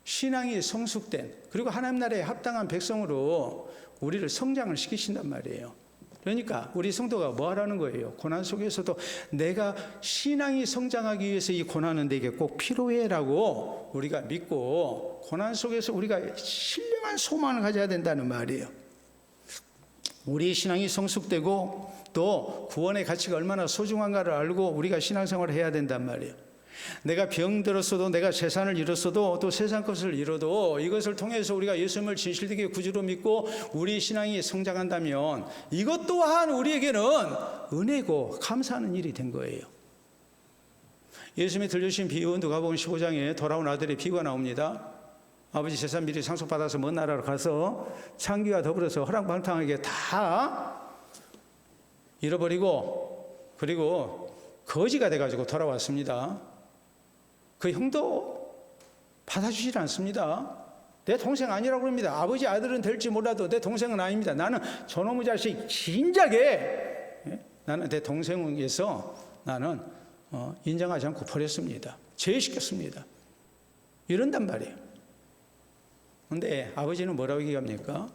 신앙이 성숙된 그리고 하나님 나라에 합당한 백성으로 우리를 성장을 시키신단 말이에요. 그러니까 우리 성도가 뭐 하라는 거예요? 고난 속에서도 내가 신앙이 성장하기 위해서 이 고난은 내게 꼭 필요해라고 우리가 믿고 고난 속에서 우리가 신령한 소망을 가져야 된다는 말이에요. 우리의 신앙이 성숙되고 또 구원의 가치가 얼마나 소중한가를 알고 우리가 신앙생활을 해야 된단 말이에요. 내가 병들었어도 내가 재산을 잃었어도 또 세상 것을 잃어도 이것을 통해서 우리가 예수님을 진실되게 구주로 믿고 우리 신앙이 성장한다면 이것 또한 우리에게는 은혜고 감사하는 일이 된 거예요. 예수님이 들려주신 비유 누가복음 15장에 돌아온 아들의 비유가 나옵니다. 아버지 재산 미리 상속받아서 먼 나라로 가서 창기와 더불어서 허랑방탕하게 다 잃어버리고 그리고 거지가 돼가지고 돌아왔습니다. 그 형도 받아주질 않습니다. 내 동생 아니라고 합니다. 아버지 아들은 될지 몰라도 내 동생은 아닙니다. 나는 저놈의 자식 진작에 나는 내 동생에서 나는 인정하지 않고 버렸습니다. 제외시켰습니다. 이런단 말이에요. 그런데 아버지는 뭐라고 얘기합니까?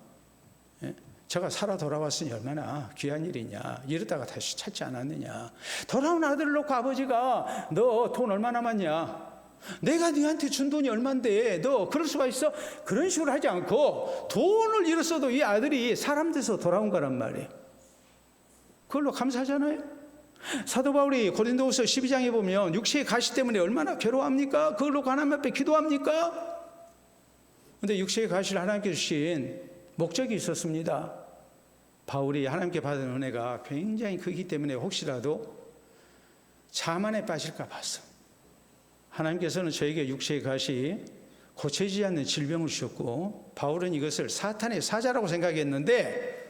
제가 살아 돌아왔으니 얼마나 귀한 일이냐. 이러다가 다시 찾지 않았느냐. 돌아온 아들을 놓고 아버지가 너 돈 얼마 남았냐. 내가 네한테 준 돈이 얼만데 너 그럴 수가 있어? 그런 식으로 하지 않고 돈을 잃었어도 이 아들이 사람 돼서 돌아온 거란 말이에요. 그걸로 감사하잖아요. 사도 바울이 고린도후서 12장에 보면 육체의 가시 때문에 얼마나 괴로워합니까? 그걸로 하나님 앞에 기도합니까? 그런데 육체의 가시를 하나님께 주신 목적이 있었습니다. 바울이 하나님께 받은 은혜가 굉장히 크기 때문에 혹시라도 자만에 빠질까 봐서 하나님께서는 저에게 육체의 가시 고쳐지지 않는 질병을 주셨고 바울은 이것을 사탄의 사자라고 생각했는데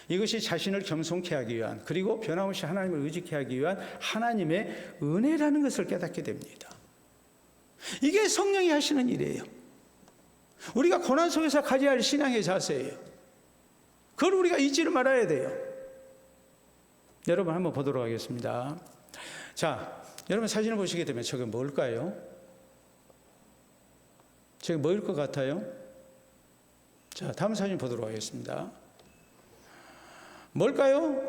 이것이 자신을 겸손케 하기 위한 그리고 변함없이 하나님을 의지케 하기 위한 하나님의 은혜라는 것을 깨닫게 됩니다. 이게 성령이 하시는 일이에요. 우리가 고난 속에서 가져야 할 신앙의 자세예요. 그걸 우리가 잊지를 말아야 돼요. 여러분 한번 보도록 하겠습니다. 자, 여러분 사진을 보시게 되면 저게 뭘까요? 저게 뭐일 것 같아요? 자, 다음 사진 보도록 하겠습니다. 뭘까요?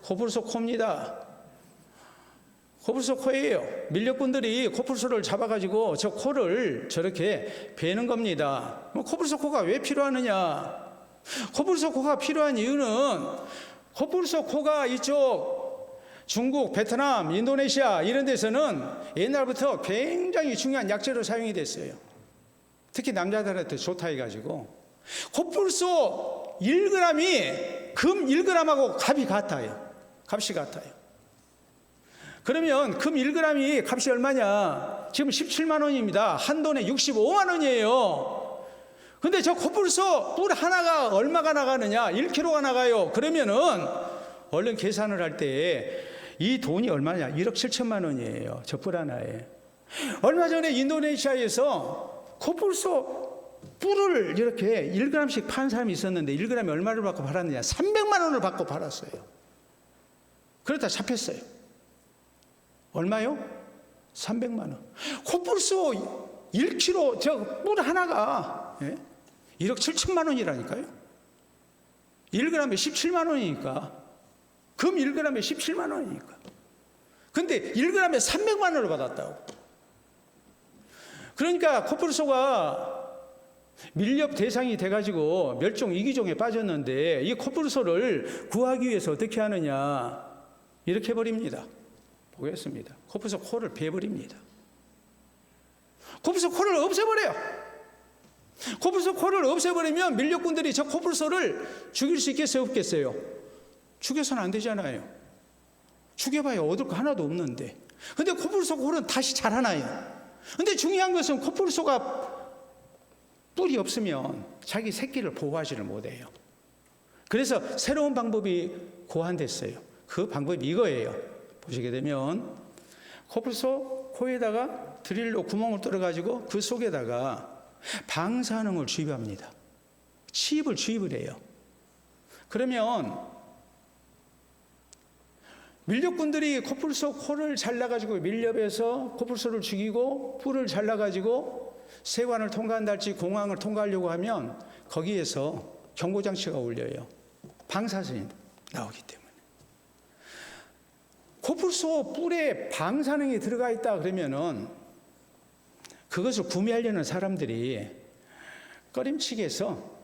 코뿔소 코입니다. 코뿔소 코예요. 밀렵꾼들이 코뿔소를 잡아가지고 저 코를 저렇게 베는 겁니다. 코뿔소 코가 왜 필요하느냐? 코뿔소 코가 필요한 이유는 코뿔소 코가 이쪽 중국, 베트남, 인도네시아 이런 데서는 옛날부터 굉장히 중요한 약재로 사용이 됐어요. 특히 남자들한테 좋다 해가지고 코뿔소 1g이 금 1g하고 값이 같아요. 값이 같아요. 그러면 금 1g이 값이 얼마냐? 지금 17만 원입니다. 한 돈에 65만 원이에요. 근데 저 코뿔소 뿔 하나가 얼마가 나가느냐? 1kg가 나가요. 그러면은 얼른 계산을 할 때 이 돈이 얼마냐? 1억 7천만 원이에요. 저 뿔 하나에. 얼마 전에 인도네시아에서 코뿔소 뿔을 이렇게 1g씩 판 사람이 있었는데 1g에 얼마를 받고 팔았느냐? 300만 원을 받고 팔았어요. 그러다 잡혔어요. 얼마요? 300만 원. 코뿔소 1kg 저 뿔 하나가 1억 7천만 원이라니까요. 1g에 17만 원이니까. 금 1g에 17만 원이니까. 근데 1g에 300만 원을 받았다고. 그러니까 코뿔소가 밀렵 대상이 돼가지고 멸종 위기종에 빠졌는데 이 코뿔소를 구하기 위해서 어떻게 하느냐? 이렇게 해버립니다. 보겠습니다. 코뿔소 코를 베버립니다. 코뿔소 코를 없애버려요. 코뿔소 코를 없애버리면 밀렵꾼들이 저 코뿔소를 죽일 수 있겠어요? 없겠어요? 죽여서는 안 되잖아요. 죽여봐야 얻을 거 하나도 없는데. 근데 코뿔소 코는 다시 자라나요. 근데 중요한 것은 코뿔소가 뿔이 없으면 자기 새끼를 보호하지를 못해요. 그래서 새로운 방법이 고안됐어요. 그 방법이 이거예요. 보시게 되면 코뿔소 코에다가 드릴로 구멍을 뚫어가지고 그 속에다가 방사능을 주입합니다. 치입을 주입을 해요. 그러면 밀렵꾼들이 코뿔소 코를 잘라가지고 밀렵해서 코뿔소를 죽이고 뿔을 잘라가지고 세관을 통과한다 할지 공항을 통과하려고 하면 거기에서 경고장치가 울려요. 방사선이 나오기 때문에. 코뿔소 뿔에 방사능이 들어가 있다 그러면은 그것을 구매하려는 사람들이 꺼림칙에서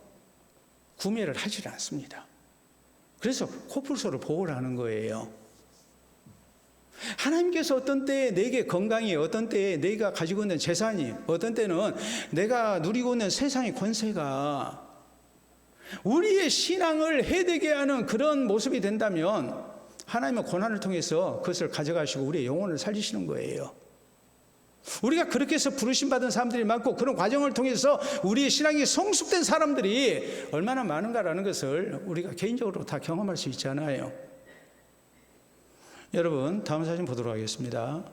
구매를 하지 않습니다. 그래서 코뿔소를 보호를 하는 거예요. 하나님께서 어떤 때에 내게 건강이, 어떤 때에 내가 가지고 있는 재산이, 어떤 때는 내가 누리고 있는 세상의 권세가 우리의 신앙을 해되게 하는 그런 모습이 된다면 하나님은 고난을 통해서 그것을 가져가시고 우리의 영혼을 살리시는 거예요. 우리가 그렇게 해서 부르심 받은 사람들이 많고 그런 과정을 통해서 우리의 신앙이 성숙된 사람들이 얼마나 많은가라는 것을 우리가 개인적으로 다 경험할 수 있잖아요. 여러분, 다음 사진 보도록 하겠습니다.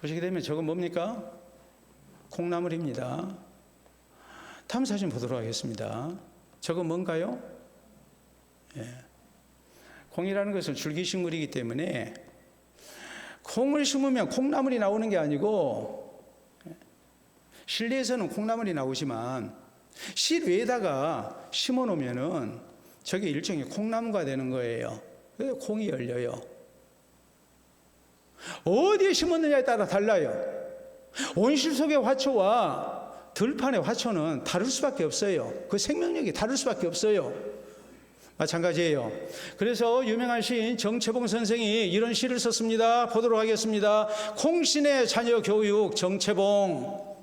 보시게 되면 저건 뭡니까? 콩나물입니다. 다음 사진 보도록 하겠습니다. 저건 뭔가요? 콩이라는 것은 줄기식물이기 때문에 콩을 심으면 콩나물이 나오는 게 아니고 실내에서는 콩나물이 나오지만 실외에다가 심어 놓으면은 저게 일종의 콩나무가 되는 거예요. 콩이 열려요. 어디에 심었느냐에 따라 달라요. 온실 속의 화초와 들판의 화초는 다를 수밖에 없어요. 그 생명력이 다를 수밖에 없어요. 마찬가지예요. 그래서 유명한 시인 정채봉 선생이 이런 시를 썼습니다. 보도록 하겠습니다. 콩신의 자녀 교육 정채봉.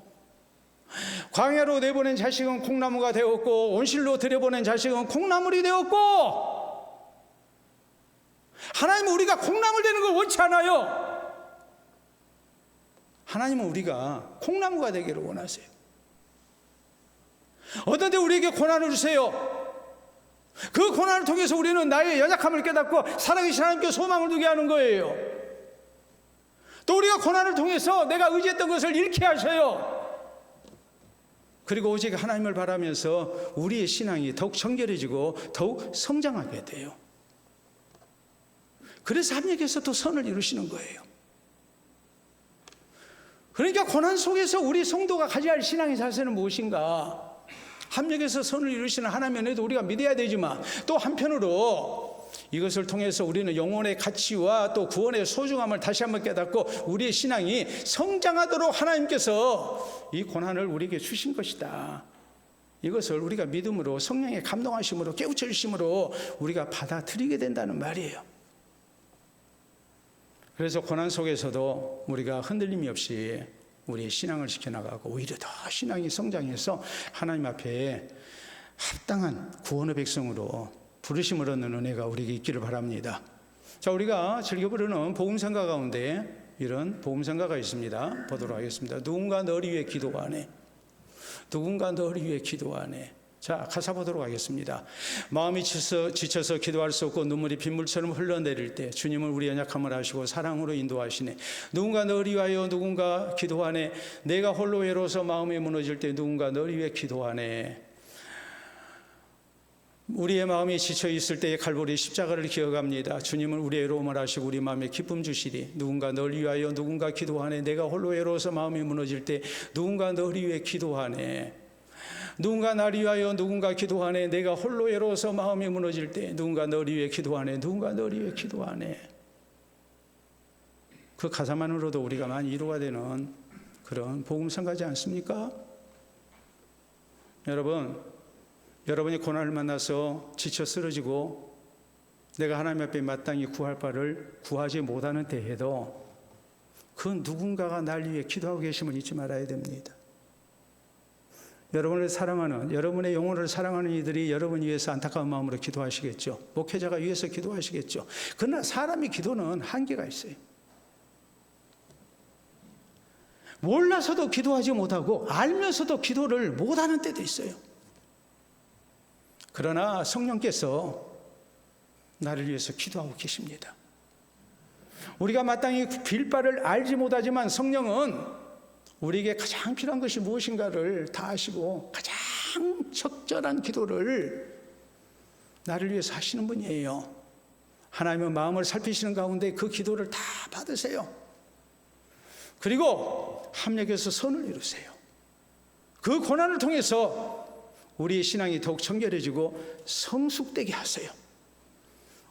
광야로 내보낸 자식은 콩나무가 되었고 온실로 들여보낸 자식은 콩나물이 되었고 하나님은 우리가 콩나물 되는 걸 원치 않아요. 하나님은 우리가 콩나무가 되기를 원하세요. 어떤 때 우리에게 고난을 주세요. 그 고난을 통해서 우리는 나의 연약함을 깨닫고 살아계신 하나님께 소망을 두게 하는 거예요. 또 우리가 고난을 통해서 내가 의지했던 것을 잃게 하셔요. 그리고 오직 하나님을 바라면서 우리의 신앙이 더욱 정결해지고 더욱 성장하게 돼요. 그래서 합력해서 또 선을 이루시는 거예요. 그러니까 고난 속에서 우리 성도가 가져야 할 신앙의 자세는 무엇인가? 합력해서 선을 이루시는 하나님의 은혜도 우리가 믿어야 되지만 또 한편으로 이것을 통해서 우리는 영혼의 가치와 또 구원의 소중함을 다시 한번 깨닫고 우리의 신앙이 성장하도록 하나님께서 이 고난을 우리에게 주신 것이다. 이것을 우리가 믿음으로 성령의 감동하심으로 깨우쳐 주심으로 우리가 받아들이게 된다는 말이에요. 그래서 고난 속에서도 우리가 흔들림이 없이 우리의 신앙을 지켜나가고 오히려 더 신앙이 성장해서 하나님 앞에 합당한 구원의 백성으로 부르심을 얻는 은혜가 우리에게 있기를 바랍니다. 자, 우리가 즐겨 부르는 복음성가 가운데 이런 복음성가가 있습니다. 보도록 하겠습니다. 누군가 너를 위해 기도하네. 누군가 너를 위해 기도하네. 자, 가사 보도록 하겠습니다. 마음이 지쳐서 기도할 수 없고 눈물이 빗물처럼 흘러내릴 때 주님은 우리 연약함을 아시고 사랑으로 인도하시네. 누군가 너를 위하여 누군가 기도하네. 내가 홀로 외로워서 마음이 무너질 때 누군가 너를 위해 기도하네. 우리의 마음이 지쳐 있을 때의 칼보리 십자가를 기억합니다. 주님은 우리의 외로움을 아시고 우리 마음에 기쁨 주시리. 누군가 너를 위하여 누군가 기도하네. 내가 홀로 외로워서 마음이 무너질 때 누군가 너를 위해 기도하네. 누군가 나를 위하여 누군가 기도하네. 내가 홀로 외로워서 마음이 무너질 때 누군가 너를 위해 기도하네. 누군가 너를 위해 기도하네. 그 가사만으로도 우리가 많이 위로가 되는 그런 복음성가지 않습니까? 여러분이 고난을 만나서 지쳐 쓰러지고 내가 하나님 앞에 마땅히 구할 바를 구하지 못하는 때에도 그 누군가가 날 위해 기도하고 계심을 잊지 말아야 됩니다. 여러분을 사랑하는, 여러분의 영혼을 사랑하는 이들이 여러분 위해서 안타까운 마음으로 기도하시겠죠. 목회자가 위해서 기도하시겠죠. 그러나 사람의 기도는 한계가 있어요. 몰라서도 기도하지 못하고 알면서도 기도를 못하는 때도 있어요. 그러나 성령께서 나를 위해서 기도하고 계십니다. 우리가 마땅히 빌 바를 알지 못하지만 성령은 우리에게 가장 필요한 것이 무엇인가를 다 아시고 가장 적절한 기도를 나를 위해서 하시는 분이에요. 하나님은 마음을 살피시는 가운데 그 기도를 다 받으세요. 그리고 합력해서 선을 이루세요. 그 고난을 통해서 우리의 신앙이 더욱 청결해지고 성숙되게 하세요.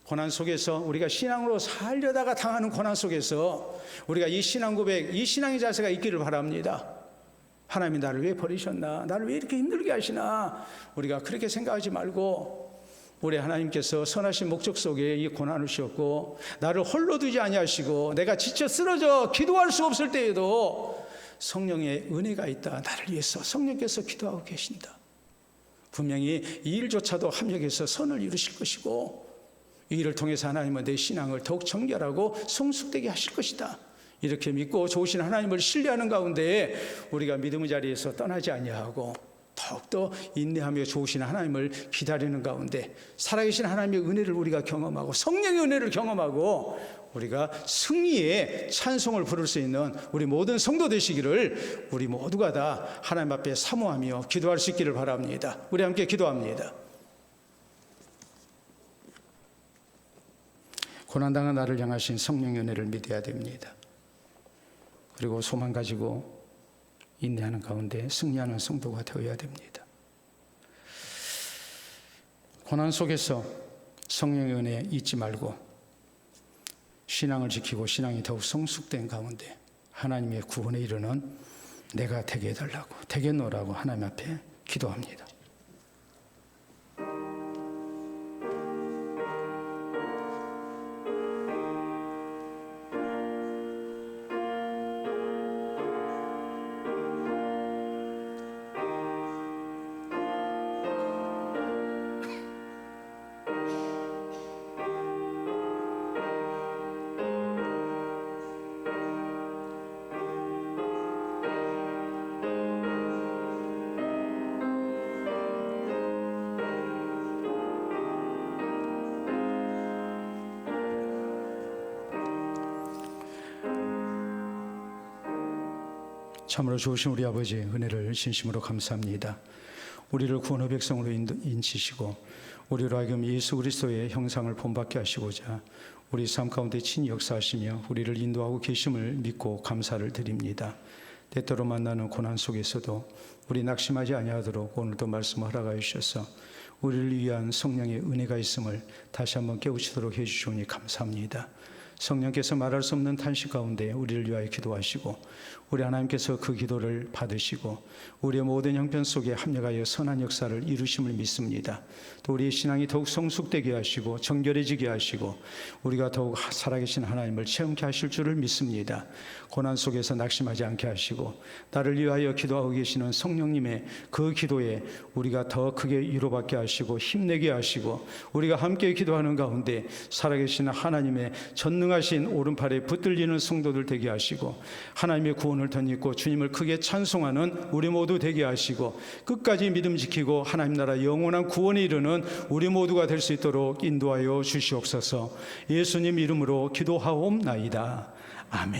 고난 속에서 우리가 신앙으로 살려다가 당하는 고난 속에서 우리가 이 신앙 고백, 이 신앙의 자세가 있기를 바랍니다. 하나님이 나를 왜 버리셨나? 나를 왜 이렇게 힘들게 하시나? 우리가 그렇게 생각하지 말고 우리 하나님께서 선하신 목적 속에 이 고난을 주셨고 나를 홀로 두지 아니하시고 내가 지쳐 쓰러져 기도할 수 없을 때에도 성령의 은혜가 있다. 나를 위해서 성령께서 기도하고 계신다. 분명히 이 일조차도 합력해서 선을 이루실 것이고 이 일을 통해서 하나님은 내 신앙을 더욱 정결하고 성숙되게 하실 것이다. 이렇게 믿고 좋으신 하나님을 신뢰하는 가운데 우리가 믿음의 자리에서 떠나지 아니하고 더욱더 인내하며 좋으신 하나님을 기다리는 가운데 살아계신 하나님의 은혜를 우리가 경험하고 성령의 은혜를 경험하고 우리가 승리의 찬송을 부를 수 있는 우리 모든 성도 되시기를 우리 모두가 다 하나님 앞에 사모하며 기도할 수 있기를 바랍니다. 우리 함께 기도합니다. 고난당한 나를 향하신 성령의 은혜를 믿어야 됩니다. 그리고 소망 가지고 인내하는 가운데 승리하는 성도가 되어야 됩니다. 고난 속에서 성령의 은혜 잊지 말고 신앙을 지키고 신앙이 더욱 성숙된 가운데 하나님의 구원에 이르는 내가 되게 해달라고 되겠노라고 하나님 앞에 기도합니다. 참으로 좋으신 우리 아버지의 은혜를 진심으로 감사합니다. 우리를 구원의 백성으로 인치시고 우리로 하여금 예수 그리스도의 형상을 본받게 하시고자 우리 삶 가운데 친히 역사하시며 우리를 인도하고 계심을 믿고 감사를 드립니다. 때때로 만나는 고난 속에서도 우리 낙심하지 아니하도록 오늘도 말씀을 허락하여 주셔서 우리를 위한 성령의 은혜가 있음을 다시 한번 깨우치도록 해주시오니 감사합니다. 성령께서 말할 수 없는 탄식 가운데 우리를 위하여 기도하시고 우리 하나님께서 그 기도를 받으시고 우리의 모든 형편 속에 합력하여 선한 역사를 이루심을 믿습니다. 또 우리의 신앙이 더욱 성숙되게 하시고 정결해지게 하시고 우리가 더욱 살아계신 하나님을 체험케 하실 줄을 믿습니다. 고난 속에서 낙심하지 않게 하시고 나를 위하여 기도하고 계시는 성령님의 그 기도에 우리가 더 크게 위로받게 하시고 힘내게 하시고 우리가 함께 기도하는 가운데 살아계신 하나님의 전능하신 오른팔에 붙들리는 성도들 되게 하시고 하나님의 구원을 덧입고 주님을 크게 찬송하는 우리 모두 되게 하시고 끝까지 믿음 지키고 하나님 나라 영원한 구원에 이르는 우리 모두가 될 수 있도록 인도하여 주시옵소서. 예수님 이름으로 기도하옵나이다. 아멘.